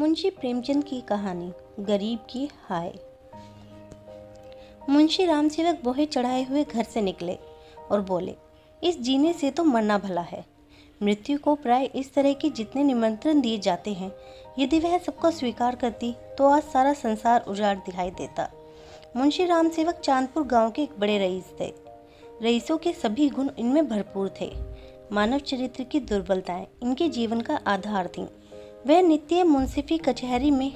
मुंशी प्रेमचंद की कहानी गरीब की हाय। मुंशी रामसेवक बोहे चढ़ाए हुए घर से निकले और बोले, इस जीने से तो मरना भला है। मृत्यु को प्राय इस तरह के जितने निमंत्रण दिए जाते हैं, यदि वह सबको स्वीकार करती तो आज सारा संसार उजाड़ दिखाई देता। मुंशी रामसेवक चांदपुर गांव के एक बड़े रईस थे। रईसों के सभी गुण इनमें भरपूर थे। मानव चरित्र की दुर्बलताएं इनके जीवन का आधार थीं। वह नित्य मुंसिफी कचहरी में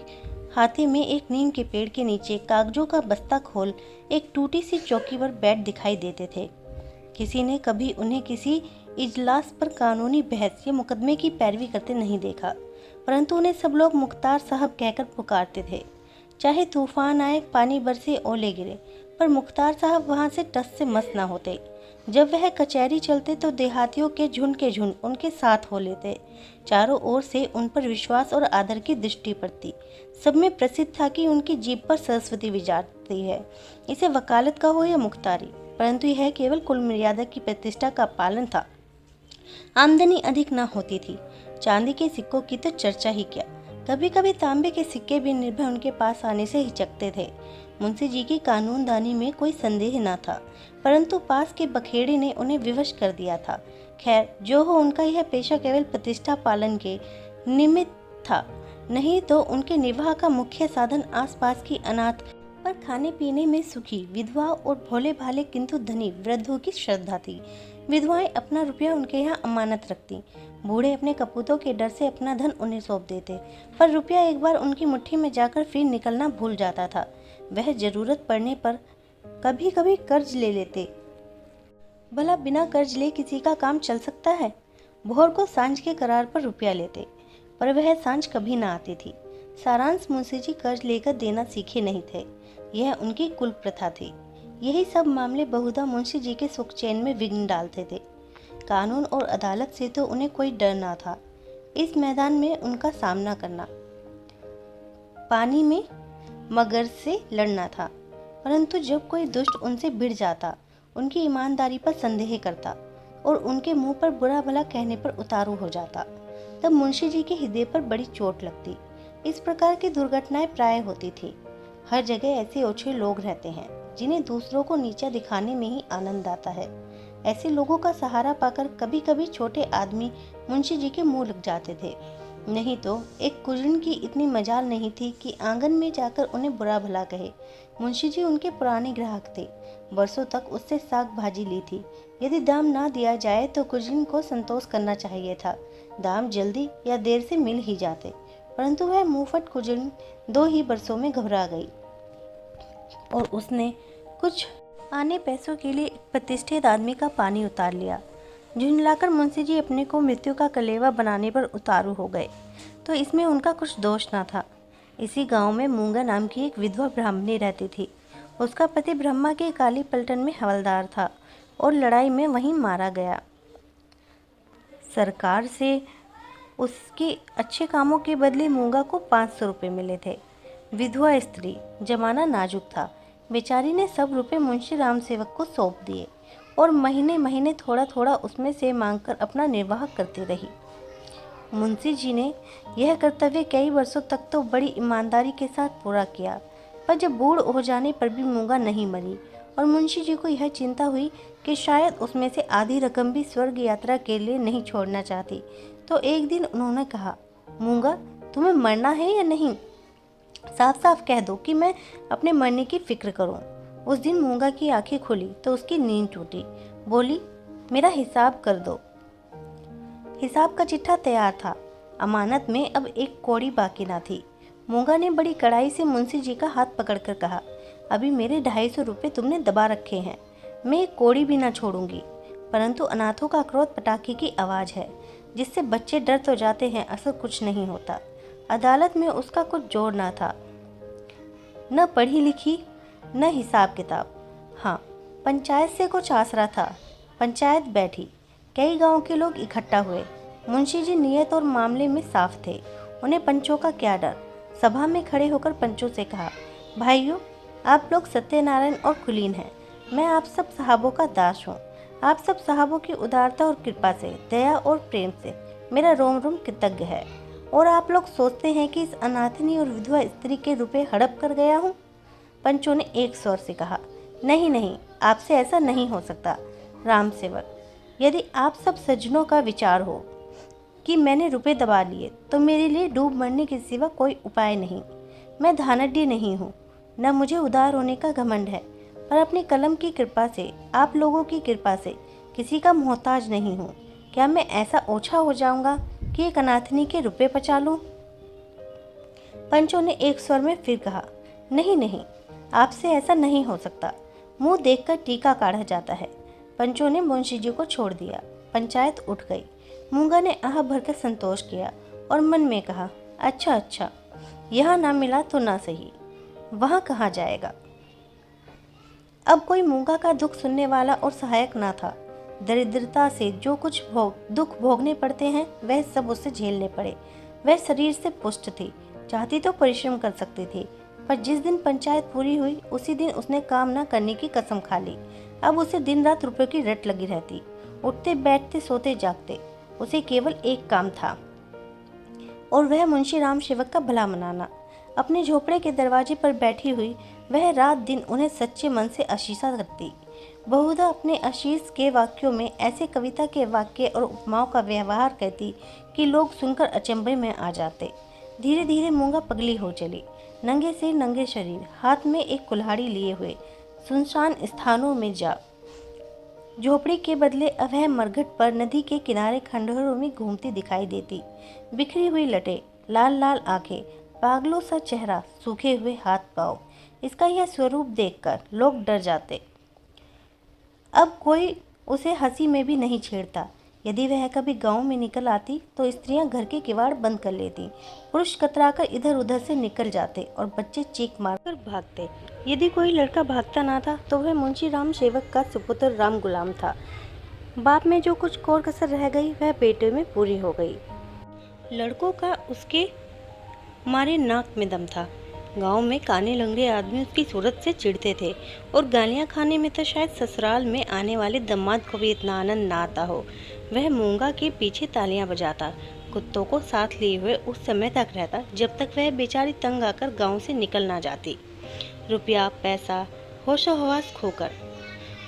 हाथे में एक नीम के पेड़ के नीचे कागजों का बस्ता खोल एक टूटी सी चौकी पर बैठ दिखाई देते थे। किसी ने कभी उन्हें किसी इजलास पर कानूनी बहस या मुकदमे की पैरवी करते नहीं देखा, परंतु उन्हें सब लोग मुख्तार साहब कहकर पुकारते थे। चाहे तूफान आए, पानी बरसे, ओले गिरे, पर मुख्तार साहब वहां से टस से मस ना होते। जब वह कचहरी चलते तो देहातियों के झुंड उनके साथ हो लेते। चारों ओर से उन पर विश्वास और आदर की दृष्टि पड़ती। सब में प्रसिद्ध था कि उनकी जीभ पर सरस्वती विराजती है। इसे वकालत का हो या मुख्तारी, परंतु यह केवल कुल मर्यादा की प्रतिष्ठा का पालन था। आमदनी अधिक न होती थी। चांदी के सिक्कों की तो चर्चा ही क्या, कभी कभी तांबे के सिक्के भी निर्भय उनके पास आने से हिचकते थे। मुंशी जी की कानूनदानी में कोई संदेह न था, परंतु पास के बखेड़े ने उन्हें विवश कर दिया था। खैर, जो हो, उनका यह पेशा केवल प्रतिष्ठा पालन के निमित्त था, नहीं तो उनके निर्वाह का मुख्य साधन आसपास की अनाथ पर खाने पीने में सुखी विधवा और भोले भाले किंतु धनी वृद्धों की श्रद्धा थी। विधवाएं अपना रुपया उनके यहाँ अमानत रखती। बूढ़े अपने कपूतों के डर से अपना धन उन्हें सौंप देते, पर रुपया एक बार उनकी मुट्ठी में जाकर फिर निकलना भूल जाता था। वह जरूरत पड़ने पर कभी कभी कर्ज ले लेते। भला बिना कर्ज ले किसी का काम चल सकता है? भोर को सांझ के करार पर रुपया लेते, पर वह सांझ कभी ना आती थी। सारांश, मुंशी जी कर्ज लेकर देना सीखे नहीं थे, यह उनकी कुल प्रथा थी। यही सब मामले बहुधा मुंशी जी के सुख चैन में विघ्न डालते थे। कानून और अदालत से तो उन्हें कोई डर ना था। इस मैदान में उनका सामना करना पानी में मगर से लड़ना था। परंतु जब कोई दुष्ट उनसे भिड़ जाता, उनकी ईमानदारी पर संदेह करता और उनके मुंह पर बुरा भला कहने पर उतारू हो जाता, तब मुंशी जी के हृदय पर बड़ी चोट लगती। इस प्रकार की दुर्घटनाएं प्राय होती थी। हर जगह ऐसे ओछे लोग रहते हैं जिन्हें दूसरों को नीचा दिखाने में ही आनंद आता है। ऐसे लोगों का सहारा पाकर कभी कभी छोटे आदमी मुंशी जी के मुंह लग जाते थे, नहीं तो एक कुजन की इतनी मजाल नहीं थी कि आंगन में जाकर उन्हें बुरा भला कहे। मुंशी जी उनके पुराने ग्राहक थे। बरसों तक उससे साग भाजी ली थी। यदि दाम ना दिया जाए तो कुजन को संतोष करना चाहिए था। दाम जल्दी या देर से मिल ही जाते, परंतु वह मुंहफट कुजन 2 ही बरसों में घबरा गई और उसने कुछ आने पैसों के लिए एक प्रतिष्ठित आदमी का पानी उतार लिया। झुंझलाकर मुंशी जी अपने को मृत्यु का कलेवा बनाने पर उतारू हो गए, तो इसमें उनका कुछ दोष न था। इसी गांव में मूंगा नाम की एक विधवा ब्राह्मणी रहती थी। उसका पति ब्रह्मा के काली पलटन में हवलदार था और लड़ाई में वहीं मारा गया। सरकार से उसके अच्छे कामों के बदले मूंगा को 500 रुपये मिले थे। विधवा स्त्री, जमाना नाजुक था। बेचारी ने सब रुपए मुंशी रामसेवक को सौंप दिए और महीने महीने थोड़ा थोड़ा उसमें से मांगकर अपना निर्वाह करती रही। मुंशी जी ने यह कर्तव्य कई वर्षों तक तो बड़ी ईमानदारी के साथ पूरा किया, पर जब बूढ़ हो जाने पर भी मूंगा नहीं मरी और मुंशी जी को यह चिंता हुई कि शायद उसमें से आधी रकम भी स्वर्ग यात्रा के लिए नहीं छोड़ना चाहती, तो एक दिन उन्होंने कहा, मूंगा, तुम्हें मरना है या नहीं? साफ साफ कह दो कि मैं अपने मरने की फिक्र करूं। उस दिन मूंगा की आंखें खुली तो उसकी नींद टूटी। बोली, मेरा हिसाब कर दो। हिसाब का चिट्ठा तैयार था। अमानत में अब एक कौड़ी बाकी ना थी। मूंगा ने बड़ी कड़ाई से मुंशी जी का हाथ पकड़कर कहा, अभी मेरे 250 रुपये तुमने दबा रखे हैं, मैं एक कौड़ी भी ना छोड़ूंगी। परंतु अनाथों का क्रोध पटाखे की आवाज़ है, जिससे बच्चे डर तो जाते हैं, असर कुछ नहीं होता। अदालत में उसका कुछ जोर ना था, न पढ़ी लिखी न हिसाब किताब। हाँ, पंचायत से कुछ आसरा था। पंचायत बैठी, कई गांव के लोग इकट्ठा हुए। मुंशी जी नियत और मामले में साफ थे, उन्हें पंचों का क्या डर। सभा में खड़े होकर पंचों से कहा, भाइयों, आप लोग सत्यनारायण और कुलीन हैं। मैं आप सब साहबों का दास हूँ। आप सब साहबों की उदारता और कृपा से, दया और प्रेम से मेरा रोम रोम कृतज्ञ है और आप लोग सोचते हैं कि इस अनाथिनी और विधवा स्त्री के रुपए हड़प कर गया हूँ। पंचों ने एक स्वर से कहा। नहीं नहीं, आपसे ऐसा नहीं हो सकता राम सेवक। यदि आप सब सज्जनों का विचार हो कि मैंने रुपए दबा लिए तो मेरे लिए डूब मरने के सिवा कोई उपाय नहीं। मैं धानड्डी नहीं हूँ, न मुझे उदार होने का घमंड है, पर अपनी कलम की कृपा से, आप लोगों की कृपा से किसी का मोहताज नहीं हूँ। क्या मैं ऐसा ओछा हो जाऊंगा कि एक अनाथनी के रुपए पचा लूं? पंचों ने एक स्वर में फिर कहा। नहीं नहीं, आपसे ऐसा नहीं हो सकता। मुंह देखकर टीका काढ़ा जाता है। पंचों ने मुंशी जी को छोड़ दिया। पंचायत उठ गई। मूंगा ने आह भरकर संतोष किया और मन में कहा, अच्छा अच्छा, यहाँ ना मिला तो ना सही, वहाँ कहाँ जाएगा। अब कोई मूंगा का दुख सुनने वाला और सहायक ना था। दरिद्रता से जो कुछ दुख भोगने पड़ते हैं वह सब उससे झेलने पड़े। वह शरीर से पुष्ट थी, चाहती तो परिश्रम कर सकती थी, पर जिस दिन पंचायत पूरी हुई उसी दिन उसने काम न करने की कसम खा ली। अब उसे दिन रात रुपए की रट लगी रहती। उठते बैठते सोते जागते उसे केवल एक काम था, और वह मुंशी राम सेवक का भला मनाना। अपने झोपड़े के दरवाजे पर बैठी हुई वह रात दिन उन्हें सच्चे मन से आशीषा करती। बहुधा अपने आशीष के वाक्यों में ऐसे कविता के वाक्य और उपमाओं का व्यवहार कहती कि लोग सुनकर अचंभे में आ जाते। धीरे धीरे मूंगा पगली हो चली। नंगे सिर नंगे शरीर, हाथ में एक कुल्हाड़ी लिए हुए सुनसान स्थानों में जा झोपड़ी के बदले अवह मरघट पर नदी के किनारे खंडहरों में घूमती दिखाई देती। बिखरी हुई लटे, लाल लाल आंखें, पागलों सा चेहरा, सूखे हुए हाथ पांव, इसका यह स्वरूप देखकर लोग डर जाते। अब कोई उसे हंसी में भी नहीं छेड़ता। यदि वह कभी गांव में निकल आती तो स्त्रियां घर के किवाड़ बंद कर लेती, पुरुष कतराकर इधर उधर से निकल जाते और बच्चे चीख मारकर भागते। यदि कोई लड़का भागता ना था तो वह मुंशी राम सेवक का सुपुत्र राम गुलाम था। बाप में जो कुछ कोर कसर रह गई वह बेटे में पूरी हो गई। लड़कों का उसके मारे नाक में दम था। गांव में काने लंगड़े आदमी उसकी सूरत से चिढ़ते थे, और गालियां खाने में तो शायद ससुराल में आने वाले दामाद को भी इतना आनंद ना आता हो। वह मूंगा के पीछे तालियां बजाता, कुत्तों को साथ लिए हुए उस समय तक रहता जब तक वह बेचारी तंग आकर गांव से निकल ना जाती। रुपया पैसा होशो हवास खोकर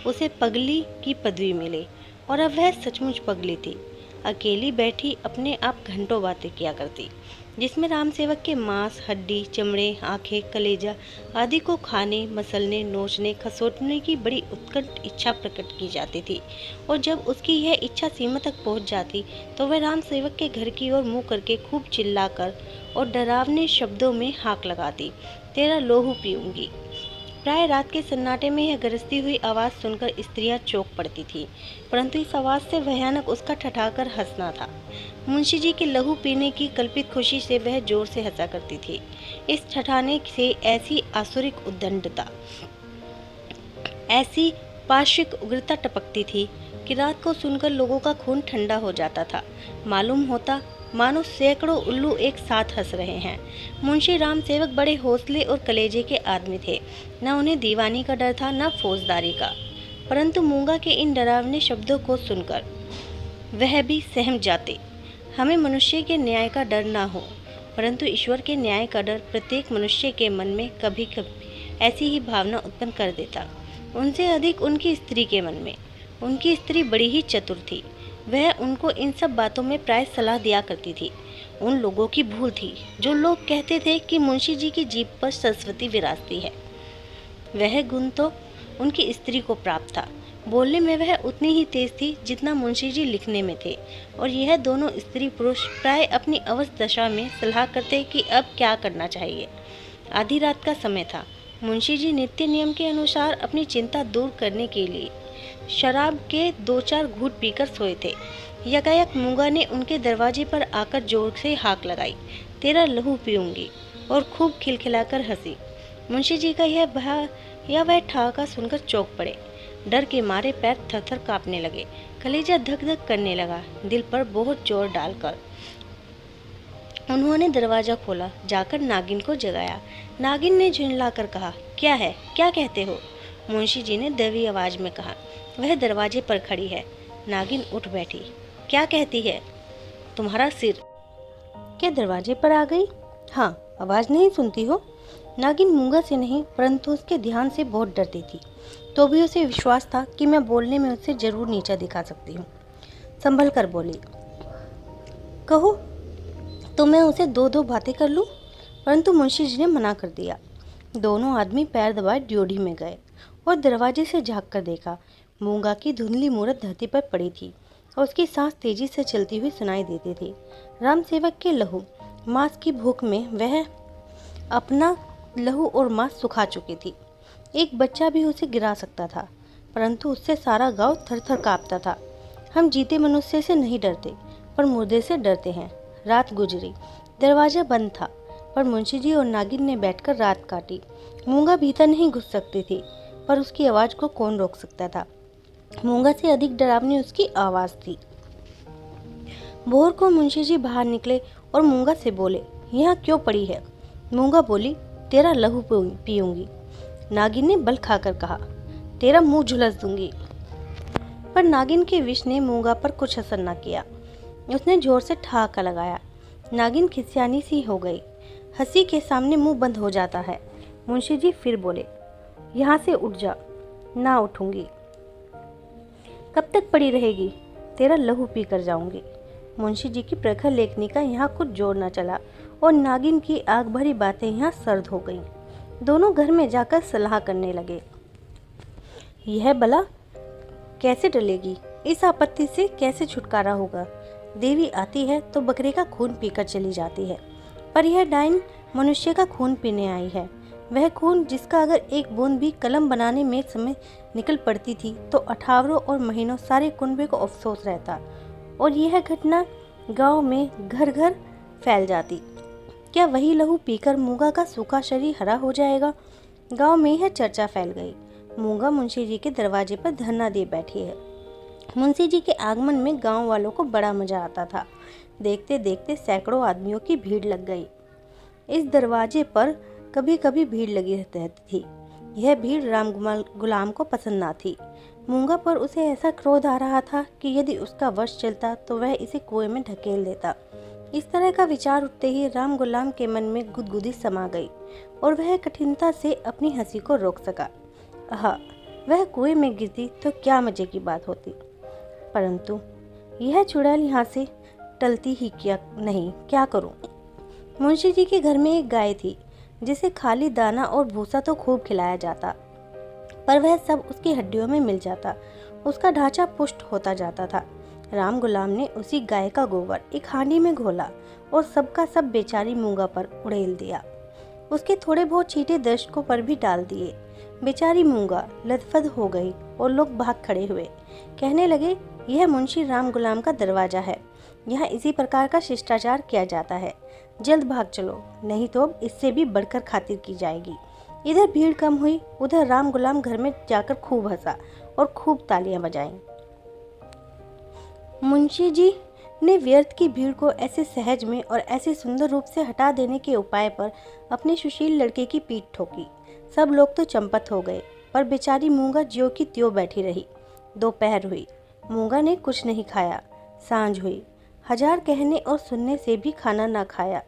उसे पगली की पदवी मिले, और अब वह सचमुच पगली थी। अकेली बैठी अपने आप घंटों बातें किया करती, जिसमें राम सेवक के मांस, हड्डी, चमड़े, आंखें, कलेजा आदि को खाने, मसलने, नोचने, खसोटने की बड़ी उत्कट इच्छा प्रकट की जाती थी। और जब उसकी यह इच्छा सीमा तक पहुंच जाती तो वह राम सेवक के घर की ओर मुंह करके खूब चिल्लाकर और डरावने शब्दों में हाक लगाती, तेरा लोहू पीऊंगी। प्राय रात के सन्नाटे में यह गरजती हुई आवाज़ सुनकर स्त्रियां चौंक पड़ती थी, परंतु इस आवाज़ से भयानक उसका ठठाकर हंसना था। मुंशी जी के लहू पीने की कल्पित खुशी से वह जोर से हंसा करती थी। इस ठठाने से ऐसी आसुरिक उद्दंडता, ऐसी पार्श्विक उग्रता टपकती थी कि रात को सुनकर लोगों का खून ठंडा हो जाता था। मालूम होता मानो सैकड़ों उल्लू एक साथ हंस रहे हैं। मुंशी राम सेवक बड़े हौसले और कलेजे के आदमी थे। न उन्हें दीवानी का डर था न फौजदारी का, परंतु मूंगा के इन डरावने शब्दों को सुनकर वह भी सहम जाते। हमें मनुष्य के न्याय का डर ना हो, परंतु ईश्वर के न्याय का डर प्रत्येक मनुष्य के मन में कभी कभी ऐसी ही भावना उत्पन्न कर देता। उनसे अधिक उनकी स्त्री के मन में। उनकी स्त्री बड़ी ही चतुर थी। वह उनको इन सब बातों में प्राय सलाह दिया करती थी। उन लोगों की भूल थी जो लोग कहते थे कि मुंशी जी की जीभ पर सरस्वती विराजती है। वह गुण तो उनकी स्त्री को प्राप्त था। बोलने में वह उतनी ही तेज थी जितना मुंशी जी लिखने में थे, और यह दोनों स्त्री पुरुष प्राय अपनी अवस्थ दशा में सलाह करते कि अब क्या करना चाहिए। आधी रात का समय था। मुंशी जी नित्य नियम के अनुसार अपनी चिंता दूर करने के लिए शराब के 2-4 घूंट पीकर सोए थे। यकायक मूंगा ने उनके दरवाजे पर आकर जोर से हाक लगाई, तेरा लहू पीऊंगी, और खूब खिलखिलाकर हंसी। मुंशी जी का वह ठहाका सुनकर चौंक पड़े। डर के मारे पैर थरथर कांपने लगे, कलेजा धक धक करने लगा। दिल पर बहुत जोर डालकर उन्होंने दरवाजा खोला, जाकर नागिन को जगाया। नागिन ने झुंझलाकर कहा, क्या है, क्या कहते हो? मुंशी जी ने दबी आवाज में कहा, वह दरवाजे पर खड़ी है। नागिन उठ बैठी। क्या कहती है? तुम्हारा सिर। क्या दरवाजे पर आ गई? हाँ, आवाज़ नहीं सुनती हो? नागिन मूंगा से नहीं परंतु उसके ध्यान से बहुत डरती थी। तो भी उसे विश्वास था कि मैं बोलने में उससे जरूर नीचा दिखा सकती हूँ। संभल कर बोली, कहो तो मैं उसे दो दो बातें कर लूँ। परंतु मुंशी जी ने मना कर दिया। दोनों आदमी पैर दबाए ड्योढ़ी में गए और दरवाजे से झाँक कर देखा। मूंगा की धुंधली मूरत धरती पर पड़ी थी और उसकी सांस तेजी से चलती हुई सुनाई देती थी। राम सेवक के लहू मांस की भूख में वह अपना लहू और मांस सुखा चुकी थी। एक बच्चा भी उसे गिरा सकता था, परंतु उससे सारा गांव थर-थर कांपता था। हम जीते मनुष्य से नहीं डरते, पर मुर्दे से डरते हैं। रात गुजरी, दरवाजा बंद था, पर मुंशी जी और नागिन ने बैठकर रात काटी। मूंगा भीतर नहीं घुस सकती थी, पर उसकी आवाज़ को कौन रोक सकता था। मूंगा से अधिक डरावनी उसकी आवाज़ थी। भोर को मुंशी जी बाहर निकले और मूंगा से बोले, यहाँ क्यों पड़ी है? मूंगा बोली, तेरा लहू पीऊंगी। नागिन ने बल खाकर कहा, तेरा मुंह झुलस दूंगी। पर नागिन के विष ने मूंगा पर कुछ असर न किया। उसने जोर से ठहाका लगाया। नागिन खिसियानी सी हो गई। हंसी के सामने मुंह बंद हो जाता है। मुंशी जी फिर बोले, यहाँ से उठ जा। ना उठूंगी। कब तक पड़ी रहेगी? तेरा लहू पी कर जाऊंगी। मुंशी जी की प्रखर लेखनी का यहाँ कुछ जोर न चला और नागिन की आग भरी बातें यहाँ सर्द हो गईं। दोनों घर में जाकर सलाह करने लगे। यह बला कैसे टलेगी? इस आपत्ति से कैसे छुटकारा होगा? देवी आती है तो बकरे का खून पीकर चली जाती है, पर यह डाइन मनुष्य का खून पीने आई है। वह खून जिसका अगर एक बूंद भी कलम बनाने में समय निकल पड़ती थी तो अठावरों और महीनों सारे कुनबे को अफसोस रहता और यह घटना गांव में घर घर फैल जाती। क्या वही लहू पीकर मूंगा का सूखा शरीर हरा हो जाएगा? गांव में यह चर्चा फैल गई। मूंगा मुंशी जी के दरवाजे पर धरना दे बैठी है। मुंशी जी के आगमन में गांव वालों को बड़ा मजा आता था। देखते देखते सैकड़ों आदमियों की भीड़ लग गई। इस दरवाजे पर कभी कभी भीड़ लगी रहती थी। यह भीड़ राम गुलाम को पसंद ना थी। मूंगा पर उसे ऐसा क्रोध आ रहा था कि यदि उसका वश चलता तो वह इसे कुएं में ढकेल देता। इस तरह का विचार उठते ही राम गुलाम के मन में गुदगुदी समा गई और वह कठिनता से अपनी हंसी को रोक सका। वह कुएं में गिरती तो क्या मजे की बात होती, परंतु यह चुड़ैल यहाँ से टलती ही क्या करूं? मुंशी जी के घर में एक गाय थी जिसे खाली दाना और भूसा तो खूब खिलाया जाता, पर वह सब उसकी हड्डियों में मिल जाता। उसका ढांचा पुष्ट होता जाता था। राम गुलाम ने उसी गाय का गोबर एक हांडी में घोला और सबका सब बेचारी मूंगा पर उड़ेल दिया। उसके थोड़े बहुत छींटे दर्शकों पर भी डाल दिए। बेचारी मूंगा लथपथ हो गई और लोग भाग खड़े हुए। कहने लगे, यह मुंशी राम गुलाम का दरवाजा है, यहाँ इसी प्रकार का शिष्टाचार किया जाता है। जल्द भाग चलो, नहीं तो अब इससे भी बढ़कर खातिर की जाएगी। इधर भीड़ कम हुई, उधर राम गुलाम घर में जाकर खूब हंसा और खूब तालियां बजाईं। मुंशी जी ने व्यर्थ की भीड़ को ऐसे सहज में और ऐसे सुंदर रूप से हटा देने के उपाय पर अपने सुशील लड़के की पीठ ठोकी। सब लोग तो चंपत हो गए, पर बेचारी मूंगा ज्यों की त्यों बैठी रही। दोपहर हुई, मूंगा ने कुछ नहीं खाया। सांझ हुई, हजार कहने और सुनने से भी खाना ना खाया।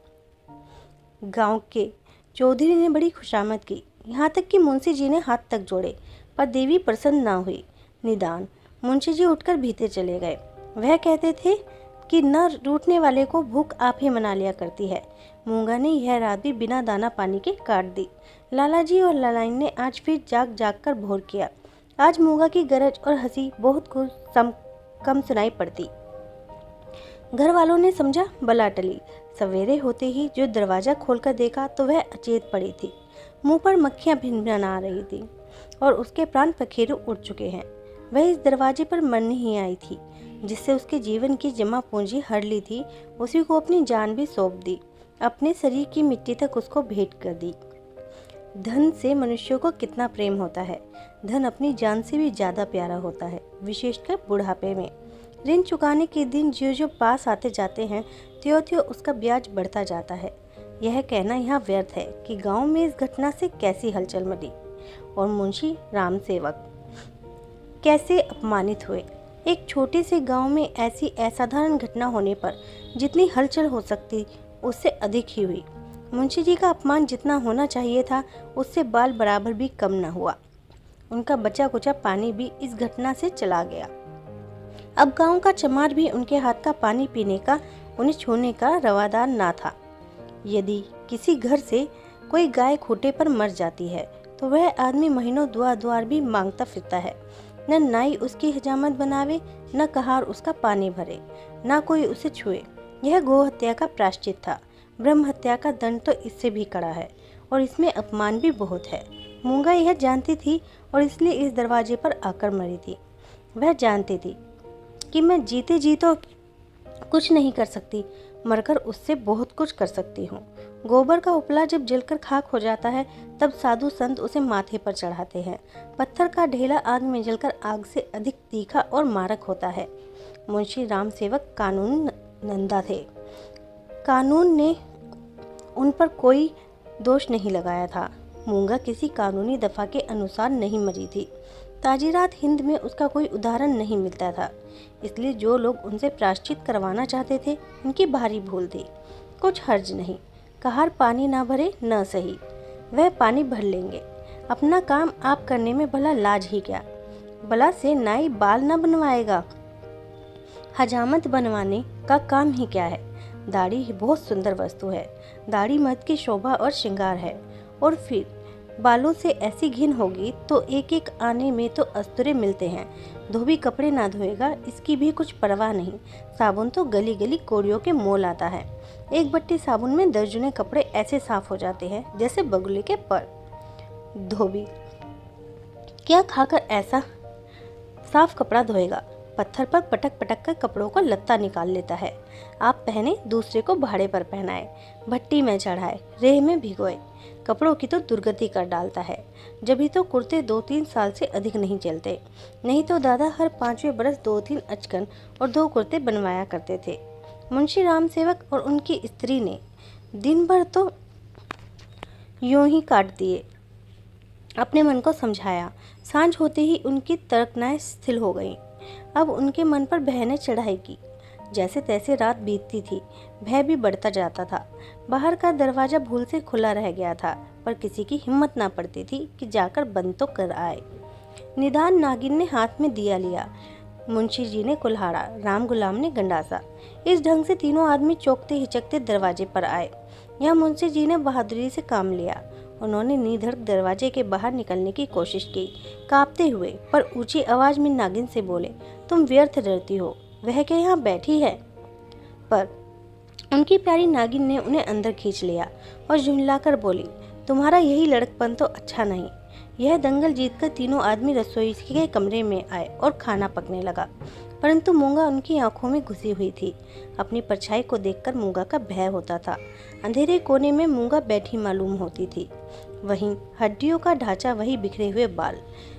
गांव के चौधरी ने बड़ी खुशामद की, यहाँ तक कि मुंशी जी ने हाथ तक जोड़े, पर देवी प्रसन्न ना हुई। निदान मुंशी जी उठकर भीतर चले गए। वह कहते थे कि न रूठने वाले को भूख आप ही मना लिया करती है। मूंगा ने यह रात भी बिना दाना पानी के काट दी। लाला जी और लालाइन ने आज फिर जाग जाग कर भोर किया। आज मूंगा की गरज और हंसी बहुत कम सुनाई पड़ती। घर वालों ने समझा बला टली। सवेरे होते ही जो दरवाजा खोलकर देखा तो वह अचेत पड़ी थी। मुंह पर मक्खियां भिनभिना रही थी और उसके प्राण पखेरु उड़ चुके हैं। वह इस दरवाजे पर मरने ही आई थी। जिससे उसके जीवन की जमा पूंजी हर ली थी, उसी को अपनी जान भी सौंप दी। अपने शरीर की मिट्टी तक उसको भेंट कर दी। धन से मनुष्यों को कितना प्रेम होता है। धन अपनी जान से भी ज्यादा प्यारा होता है, विशेषकर बुढ़ापे में। ऋण चुकाने के दिन जो जो पास आते जाते हैं, त्यों त्यों उसका ब्याज बढ़ता जाता है। यह कहना यहाँ व्यर्थ है कि गांव में इस घटना से कैसी हलचल मची और मुंशी राम सेवक कैसे अपमानित हुए। एक छोटे से गांव में ऐसी असाधारण घटना होने पर जितनी हलचल हो सकती उससे अधिक ही हुई। मुंशी जी का अपमान जितना होना चाहिए था उससे बाल बराबर भी कम न हुआ। उनका बचा कुचा पानी भी इस घटना से चला गया। अब गांव का चमार भी उनके हाथ का पानी पीने का, उन्हें छूने का रवादार ना था। यदि किसी घर से कोई गाय खूंटे पर मर जाती है तो वह आदमी महीनों दुआ दुआर भी मांगता फिरता है। न नाई उसकी हजामत बनावे, न कहार उसका पानी भरे, न कोई उसे छुए। यह गौ हत्या का प्रायश्चित था। ब्रह्म हत्या का दंड तो इससे भी कड़ा है और इसमें अपमान भी बहुत है। मूंगा यह जानती थी और इसलिए इस दरवाजे पर आकर मरी थी। वह जानती थी कि मैं जीते जी तो कुछ नहीं कर सकती, मरकर उससे बहुत कुछ कर सकती हूँ। गोबर का उपला जब जलकर खाक हो जाता है तब साधु संत उसे माथे पर चढ़ाते हैं। पत्थर का ढेला आग में जलकर आग से अधिक तीखा और मारक होता है। मुंशी राम सेवक कानून नंदा थे। कानून ने उन पर कोई दोष नहीं लगाया था। मूंगा किसी कानूनी दफा के अनुसार नहीं मरी थी। ताजीरात हिंद में उसका कोई उदाहरण नहीं मिलता था, इसलिए जो लोग उनसे प्रायश्चित करवाना चाहते थे उनकी भारी भूल थी। कुछ हर्ज नहीं, कहार पानी ना भरे न सही, वह पानी भर लेंगे। अपना काम आप करने में भला लाज ही क्या। भला से नाई बाल न बनवाएगा, हजामत बनवाने का काम ही क्या है। दाढ़ी बहुत सुंदर वस्तु है, दाढ़ी मर्द की शोभा और श्रृंगार है। और फिर बालों से ऐसी घिन होगी तो एक एक आने में तो अस्तुरे मिलते हैं। धोबी कपड़े ना धोएगा इसकी भी कुछ परवाह नहीं। साबुन तो गली गली कोड़ियों के मोल आता है। एक बट्टी साबुन में दर्जनों कपड़े ऐसे साफ हो जाते हैं जैसे बगुले के पर। धोबी क्या खाकर ऐसा साफ कपड़ा धोएगा? पत्थर पर पटक पटक कर कपड़ों को लत्ता निकाल लेता है। आप पहने, दूसरे को भाड़े पर पहनाए, भट्टी में चढ़ाए, रेह में भिगोए। कपड़ों की तो दुर्गति कर डालता है। जब ही तो कुर्ते 2-3 साल से अधिक नहीं चलते, नहीं तो दादा हर 5वें बरस 2-3 अचकन और 2 कुर्ते बनवाया करते थे। मुंशी राम सेवक और उनकी स्त्री ने दिन भर तो यूं ही काट दिए। अपने मन को समझाया। सांझ होते ही उनकी तर्कनाएं स्थिर हो गईं। अब उनके मन पर भय ने चढ़ाई की। जैसे तैसे रात बीतती थी, भय भी बढ़ता जाता था। बाहर का दरवाजा भूल से खुला रह गया था, पर किसी की हिम्मत ना पड़ती थी कि जाकर बंद तो कर आए। निदान नागिन ने हाथ में दिया लिया, मुंशी जी ने कुल्हाड़ा, राम गुलाम ने गंडासा। इस ढंग से तीनों आदमी चौंकते हिचकते दरवाजे पर आए। यहाँ मुंशी जी ने बहादुरी से काम लिया। उन्होंने नीधड़क दरवाजे के बाहर निकलने की कोशिश की, कांपते हुए, पर ऊंची आवाज में नागिन से बोले, तुम व्यर्थ डरती हो, वह क्या यहाँ बैठी है? पर उनकी प्यारी नागिन ने उन्हें अंदर खींच लिया और झुंझलाकर बोली, तुम्हारा यही लड़कपन तो अच्छा नहीं। यह दंगल जीतकर तीनों आदमी रसोई के कमरे में आए और खाना पकने लगा, परंतु मूंगा उनकी आंखों में घुसी हुई थी। अपनी परछाई को देखकर मूंगा का भय होता था। अंधेरे कोने में मूंगा बैठी मालूम होती थी। वहीं हड्डियों का ढांचा, वही बिखरे हुए बाल,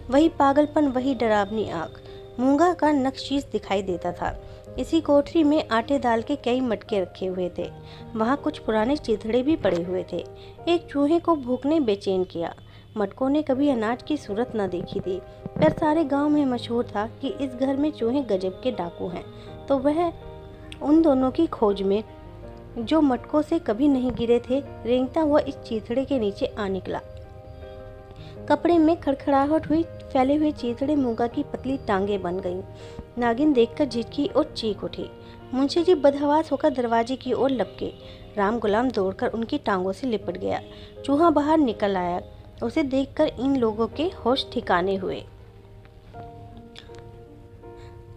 वही पागलपन, वही डरावनी आंख। मूंगा का नक्शीस दिखाई देता था। इसी कोठरी में आटे दाल के कई मटके रखे हुए थे। वहाँ कुछ पुराने चिथड़े भी पड़े हुए थे। एक चूहे को भूख ने बेचैन किया। मटकों ने कभी अनाज की सूरत न देखी थी, पर सारे गांव में मशहूर था कि इस घर में चूहे गजब के डाकू हैं। तो वह उन दोनों की खोज में, जो मटकों से कभी नहीं गिरे थे, रेंगता हुआ इस चीथड़े के नीचे आ निकला। कपड़े में खड़खड़ाहट हुई। फैले हुए चीथड़े मूंगा की पतली टांगें बन गईं। नागिन देखकर झिझकी और चीख उठी। मुंशी जी बदहवास होकर दरवाजे की ओर लपके। राम गुलाम दौड़कर उनकी टांगों से लिपट गया। चूहा बाहर निकल आया। उसे देखकर इन लोगों के होश ठिकाने हुए।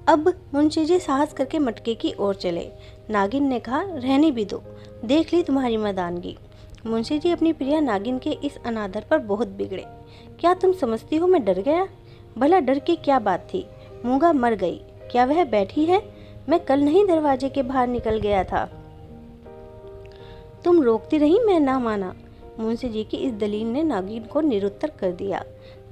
अब मुंशी जी साहस करके मटके की ओर चले। नागिन ने कहा, रहने भी दो, देख ली तुम्हारी मर्दानगी। मुंशी जी अपनी प्रिया नागिन के इस अनादर पर बहुत बिगड़े। क्या तुम समझती हो मैं डर गया? भला डर की क्या बात थी? मूंगा मर गई, क्या वह बैठी है? मैं कल नहीं दरवाजे के बाहर निकल गया था। तुम रोकती रही, मैं ना माना। मुंशी जी की इस दलील ने नागिन को निरुत्तर कर दिया।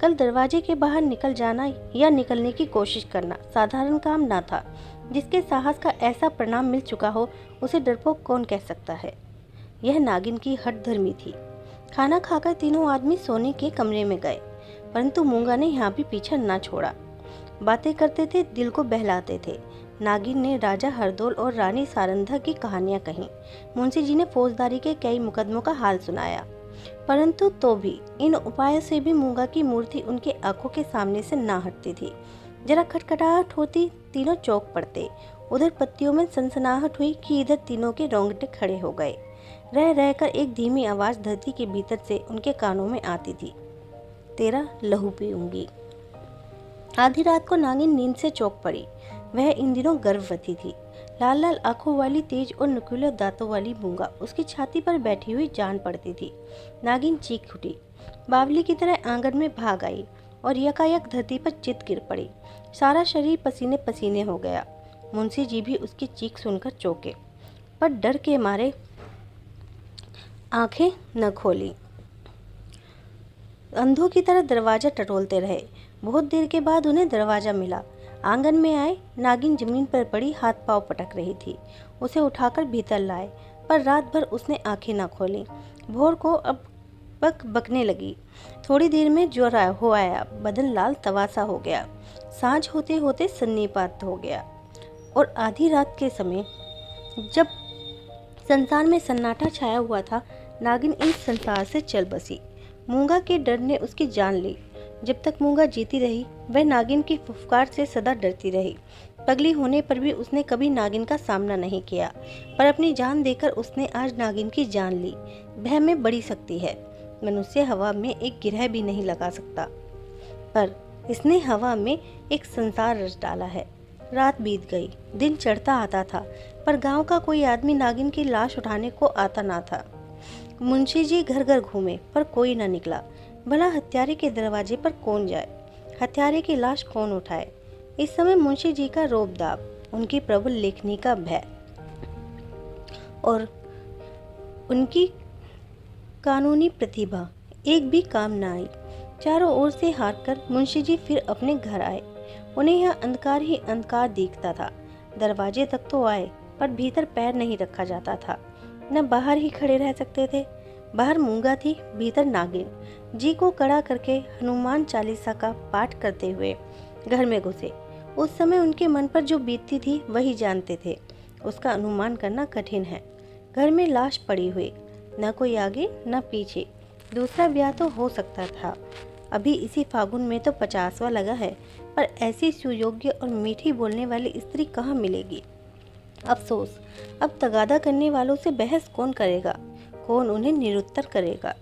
कल दरवाजे के बाहर निकल जाना या निकलने की कोशिश करना साधारण काम ना था। जिसके साहस का ऐसा परिणाम मिल चुका हो, उसे डरपोक कौन कह सकता है? यह नागिन की हठ धर्मी थी। खाना खाकर तीनों आदमी सोने के कमरे में गए, परंतु मूंगा ने यहाँ भी पीछा ना छोड़ा। बातें करते थे, दिल को बहलाते थे। नागिन ने राजा हरदौल और रानी सारंधा की कहानियां कहीं। मुंशी जी ने फौजदारी के कई मुकदमों का हाल सुनाया, परंतु तो भी इन उपायों से भी मूंगा की मूर्ति उनके आंखों के सामने से ना हटती थी। जरा खटखटाहट होती, तीनों चौंक पड़ते। उधर पत्तियों में सनसनाहट हुई कि इधर तीनों के रोंगटे खड़े हो गए। रह रहकर एक धीमी आवाज धरती के भीतर से उनके कानों में आती थी, तेरा लहू पीऊंगी। आधी रात को नागिन नींद से चौंक पड़ी। वह इन दिनों गर्भवती थी। लाल लाल आंखों वाली, तेज और नुकीले दांतों वाली मूंगा उसकी छाती पर बैठी हुई जान पड़ती थी। नागिन चीख उठी, बावली की तरह आंगन में भाग आई और यकायक धरती पर चित गिर पड़ी। सारा शरीर पसीने पसीने हो गया। मुंशी जी भी उसकी चीख सुनकर चौंके, पर डर के मारे आंखें न खोली। अंधों की तरह दरवाजा टटोलते रहे। बहुत देर के बाद उन्हें दरवाजा मिला। आंगन में आए। नागिन जमीन पर पड़ी हाथ पांव पटक रही थी। उसे उठाकर भीतर लाए, पर रात भर उसने आंखें न खोली। भोर को अब बक बकने लगी। थोड़ी देर में ज्वर हो आया, बदन लाल तवासा हो गया। सांझ होते होते सन्नीपात हो गया और आधी रात के समय जब संसार में सन्नाटा छाया हुआ था, नागिन इस संसार से चल बसी। मूंगा के डर ने उसकी जान ली। जब तक मूंगा जीती रही, वह नागिन की फुफकार से सदा डरती रही। पगली होने पर भी उसने कभी नागिन का सामना नहीं किया, पर अपनी जान देकर उसने आज नागिन की जान ली। भय में बड़ी शक्ति है। मनुष्य हवा में एक गिरह भी नहीं लगा सकता, पर इसने हवा में एक संसार रच डाला है। रात बीत गई, दिन चढ़ता आता था, पर गांव का कोई आदमी नागिन की लाश उठाने को आता ना था। मुंशी जी घर घर घूमे, पर कोई न निकला। भला हत्यारे के दरवाजे पर कौन जाए, हत्यारे की लाश कौन उठाए। इस समय मुंशी जी का रोब दाब, उनकी प्रबल लेखनी का भय और उनकी कानूनी प्रतिभा एक भी काम न आई। चारों ओर से हारकर मुंशी जी फिर अपने घर आए। उन्हें यह अंधकार ही अंधकार दिखता था। दरवाजे तक तो आए, पर भीतर पैर नहीं रखा जाता था। न बाहर ही खड़े रह सकते थे। बाहर मूंगा थी, भीतर नागिन। जी को कड़ा करके हनुमान चालीसा का पाठ करते हुए घर में घुसे। उस समय उनके मन पर जो बीतती थी वही जानते थे। उसका अनुमान करना कठिन है। घर में लाश पड़ी हुई, न कोई आगे न पीछे। दूसरा ब्याह तो हो सकता था। अभी इसी फागुन में तो 50वां लगा है, पर ऐसी सुयोग्य और मीठी बोलने वाली स्त्री कहाँ मिलेगी। अफसोस, अब तगादा करने वालों से बहस कौन करेगा, कौन उन्हें निरुत्तर करेगा।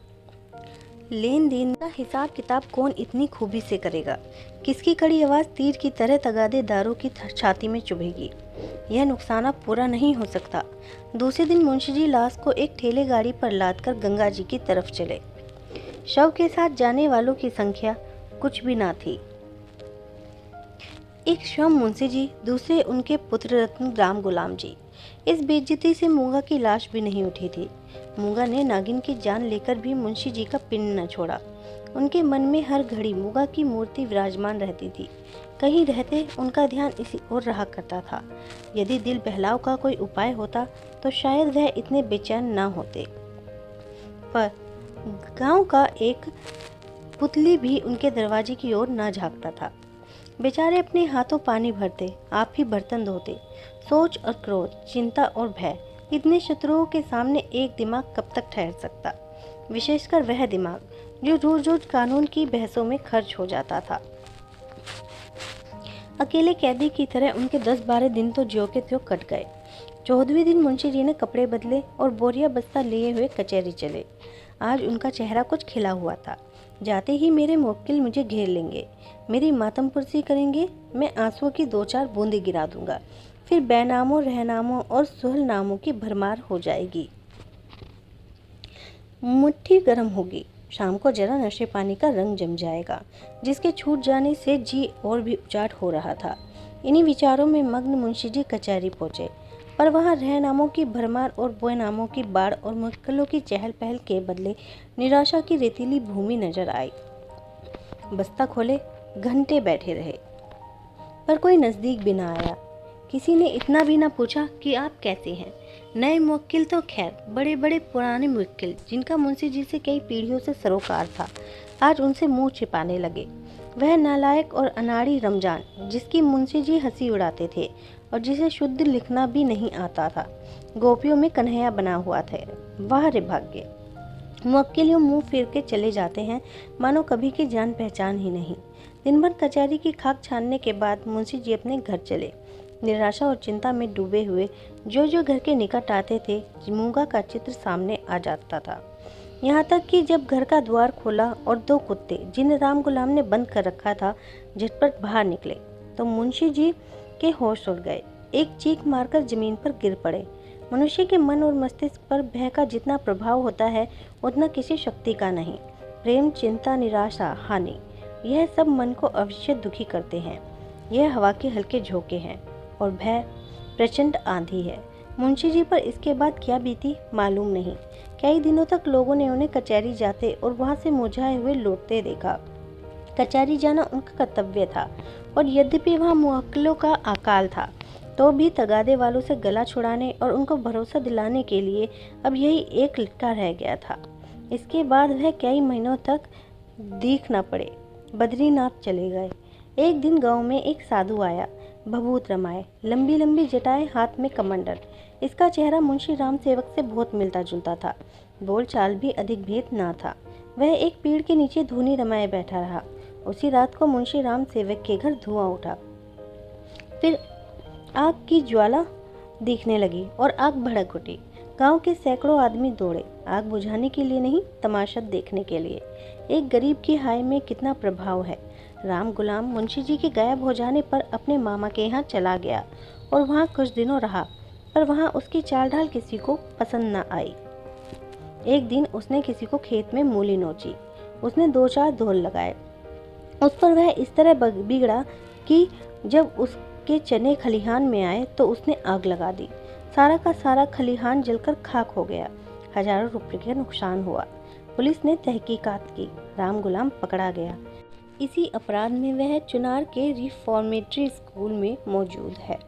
लेन देन का हिसाब किताब कौन इतनी खूबी से करेगा। किसकी कड़ी आवाज़ तीर की तरह तगादेदारों की छाती में चुभेगी। यह नुकसान पूरा नहीं हो सकता। दूसरे दिन मुंशी जी लाश को एक ठेले गाड़ी पर लादकर गंगा जी की तरफ चले। शव के साथ जाने वालों की संख्या कुछ भी ना थी। एक क्षण मुंशी जी, दूसरे उनके पुत्र रत्न राम गुलाम जी। इस बेइज्जती से मूंगा की लाश भी नहीं उठी थी। मूंगा ने नागिन की जान लेकर भी मुंशी जी का पिंड न छोड़ा। उनके मन में हर घड़ी मूंगा की मूर्ति विराजमान रहती थी। कहीं रहते उनका ध्यान इसी ओर रहा करता था। यदि दिल बहलाव का कोई उपाय होता तो शायद वह इतने बेचैन न होते। पर गांव का एक पुतली भी उनके दरवाजे की ओर न झांकता था। बेचारे अपने हाथों पानी भरते, आप ही बर्तन धोते। सोच और क्रोध, चिंता और भय, इतने शत्रुओं के सामने एक दिमाग कब तक ठहर सकता। विशेषकर वह दिमाग जो रोज रोज कानून की बहसों में खर्च हो जाता था। अकेले कैदी की तरह उनके 10-12 दिन तो ज्यों के त्यों कट गए। 14वें दिन मुंशी जी ने कपड़े बदले और बोरिया बस्ता लिए हुए कचहरी चले। आज उनका चेहरा कुछ खिला हुआ था। जाते ही मेरे मुवक्किल मुझे घेर लेंगे, मेरी मातम पुरसी करेंगे। मैं आंसुओं की 2-4 बूंदें गिरा दूंगा, फिर बैनामों, रहनामों और सुहलनामों की भरमार हो जाएगी। मुट्ठी गर्म होगी। शाम को जरा नशे पानी का रंग जम जाएगा, जिसके छूट जाने से जी और भी उचाट हो रहा था। इन्हीं विचारों में मग्न मुंशी जी कचहरी पहुंचे, पर वहां रहनामों की भरमार और बोयनामों की बाढ़ और मुवक्किलों की चहल पहल के बदले निराशा की रेतीली भूमि नजर आई। बस्ता खोले, घंटे बैठे रहे, पर कोई नज़दीक भी ना आया। किसी ने इतना भी ना पूछा कि आप कैसे हैं। नए मुवक्किल तो खैर, बड़े बड़े पुराने मुवक्किल जिनका मुंशी जी से कई पीढ़ियों से सरोकार था, आज उनसे मुंह छिपाने लगे। वह नालायक और अनाड़ी रमजान जिसकी मुंशी जी हंसी उड़ाते थे, और जिसे शुद्ध लिखना भी नहीं आता था। गोपियों में कन्हैया बना हुआ था। वाह रे भाग्य! मुवक्किल यूँ मुँह फेर के चले जाते हैं मानो कभी की जान पहचान ही नहीं। दिन भर कचहरी की खाक छानने के बाद मुंशी जी अपने घर चले। निराशा और चिंता में डूबे हुए जो जो घर के निकट आते थे, मूंगा का चित्र सामने आ जाता था। यहाँ तक कि जब घर का द्वार खोला और दो कुत्ते, जिन्हें राम गुलाम ने बंद कर रखा था, झटपट बाहर निकले तो मुंशी जी के होश उड़ गए। एक चीख मारकर जमीन पर गिर पड़े। मनुष्य के मन और मस्तिष्क पर भय का जितना प्रभाव होता है, उतना किसी शक्ति का नहीं। प्रेम, चिंता, निराशा, हानि, यह सब मन को अवश्य दुखी करते हैं। यह हवा के हल्के झोंके हैं और भय प्रचंड आंधी है। मुंशी जी पर इसके बाद क्या बीती मालूम नहीं। कई दिनों तक लोगों ने उन्हें कचहरी जाते और वहां से मुरझाए हुए लौटते देखा। कचहरी जाना उनका कर्तव्य था और यद्यपि वहां मुवक्किलों का अकाल था, तो भी तगादे वालों से गला छुड़ाने और उनको भरोसा दिलाने के लिए अब यही एक लटका रह गया था। इसके बाद वह कई महीनों तक दिख न पड़े। बद्रीनाथ चले गए। एक दिन गांव में एक साधु आया, भभूत रमाए, लंबी लंबी जटाएं, हाथ में कमंडल। इसका चेहरा मुंशी राम सेवक से बहुत मिलता जुलता था। बोल चाल भी अधिक भेद ना था। वह एक पेड़ के नीचे धूनी रमाए बैठा रहा। उसी रात को मुंशी राम सेवक के घर धुआं उठा। फिर आग की ज्वाला दिखने लगी और आग भड़क उठी। गांव के सैकड़ों आदमी दौड़े, आग बुझाने के लिए नहीं, तमाशा देखने के लिए। एक गरीब की हाय में कितना प्रभाव है। राम गुलाम मुंशी जी के गायब हो जाने पर अपने मामा के यहाँ चला गया और वहाँ कुछ दिनों रहा, पर वहाँ उसकी चाल ढाल किसी को पसंद न आई। एक दिन उसने किसी को खेत में मूली नोची। उसने 2-4 धोल लगाए। उस पर वह इस तरह बिगड़ा कि जब उसके चने खलिहान में आए तो उसने आग लगा दी। सारा का सारा खलिहान जलकर खाक हो गया। हजारों रुपए का नुकसान हुआ। पुलिस ने तहकीकात की। राम गुलाम पकड़ा गया। इसी अपराध में वह चुनार के रिफॉर्मेटरी स्कूल में मौजूद है।